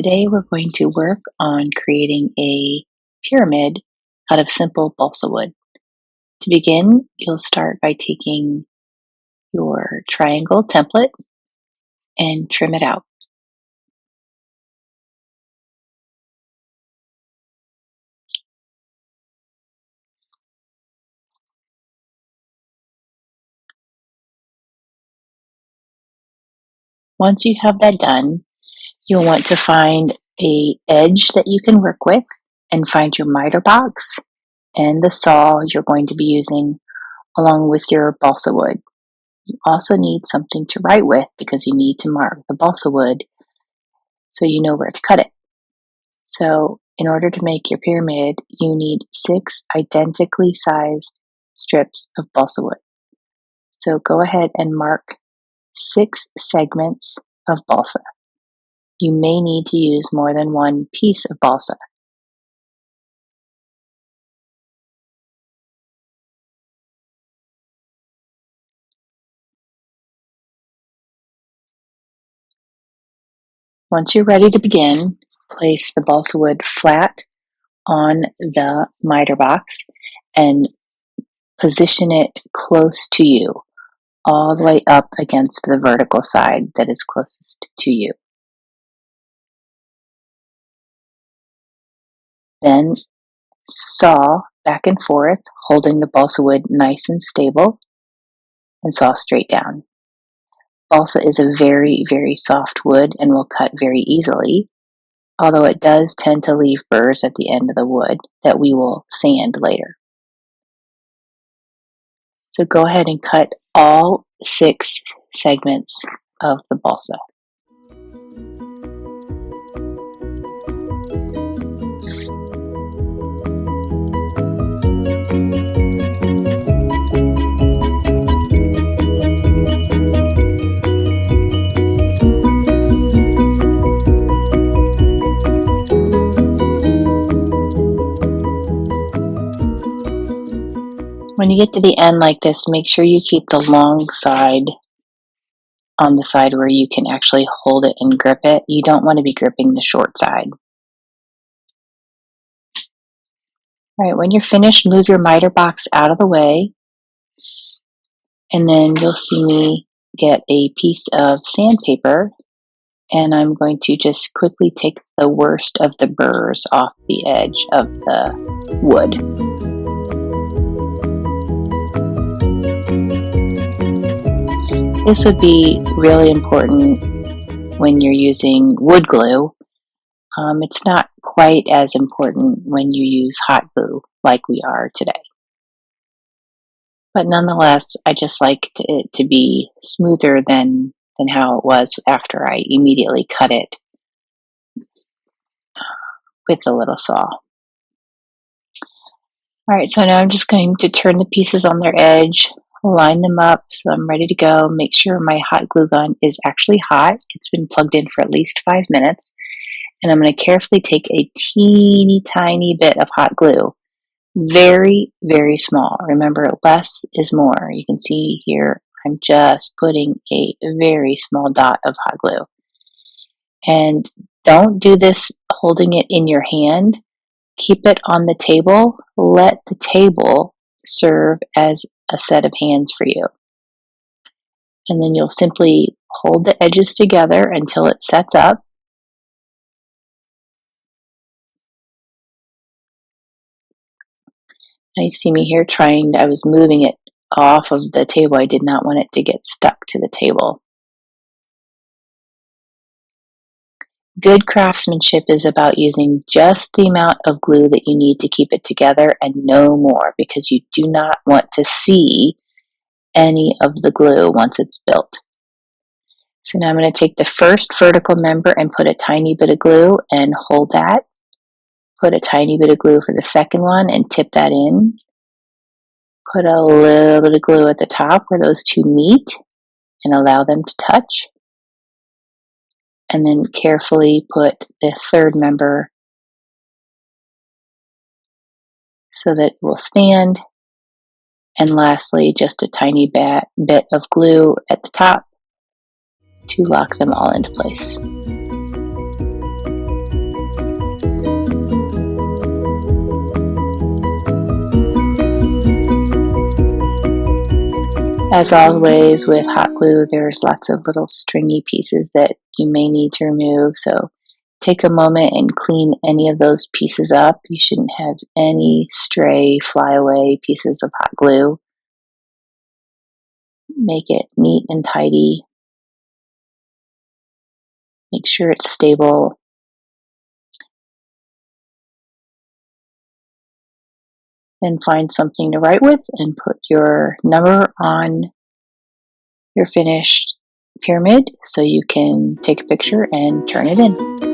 Today we're going to work on creating a pyramid out of simple balsa wood. To begin, you'll start by taking your triangle template and trim it out. Once you have that done, you'll want to find an edge that you can work with and find your miter box and the saw you're going to be using along with your balsa wood. You also need something to write with because you need to mark the balsa wood so you know where to cut it. So in order to make your pyramid, you need 6 identically sized strips of balsa wood. So go ahead and mark 6 segments of balsa. You may need to use more than one piece of balsa. Once you're ready to begin, place the balsa wood flat on the miter box and position it close to you, all the way up against the vertical side that is closest to you. Then saw back and forth, holding the balsa wood nice and stable, and saw straight down. Balsa is a very, very soft wood and will cut very easily, although it does tend to leave burrs at the end of the wood that we will sand later. So go ahead and cut all 6 segments of the balsa. When you get to the end like this, make sure you keep the long side on the side where you can actually hold it and grip it. You don't want to be gripping the short side. All right, when you're finished, move your miter box out of the way, and then you'll see me get a piece of sandpaper, and I'm going to just quickly take the worst of the burrs off the edge of the wood. This would be really important when you're using wood glue. It's not quite as important when you use hot glue like we are today. But nonetheless, I just like it to be smoother than how it was after I immediately cut it with a little saw. Alright, so now I'm just going to turn the pieces on their edge, line them up so I'm ready to go. Make sure my hot glue gun is actually hot. It's been plugged in for at least 5 minutes. And I'm going to carefully take a teeny tiny bit of hot glue. Very, very small. Remember, less is more. You can see here I'm just putting a very small dot of hot glue. And don't do this holding it in your hand. Keep it on the table. Let the table serve as a set of hands for you. And then you'll simply hold the edges together until it sets up. Now you see me here I was moving it off of the table. I did not want it to get stuck to the table. Good craftsmanship is about using just the amount of glue that you need to keep it together and no more, because you do not want to see any of the glue once it's built. So now I'm going to take the first vertical member and put a tiny bit of glue and hold that. Put a tiny bit of glue for the second one and tip that in. Put a little bit of glue at the top where those two meet and allow them to touch. And then carefully put the third member so that it will stand. And lastly, just a tiny bit of glue at the top to lock them all into place. As always with hot glue, there's lots of little stringy pieces that you may need to remove, so take a moment and clean any of those pieces up. You shouldn't have any stray flyaway pieces of hot glue. Make it neat and tidy. Make sure it's stable. Then find something to write with and put your number on your finished pyramid so you can take a picture and turn it in.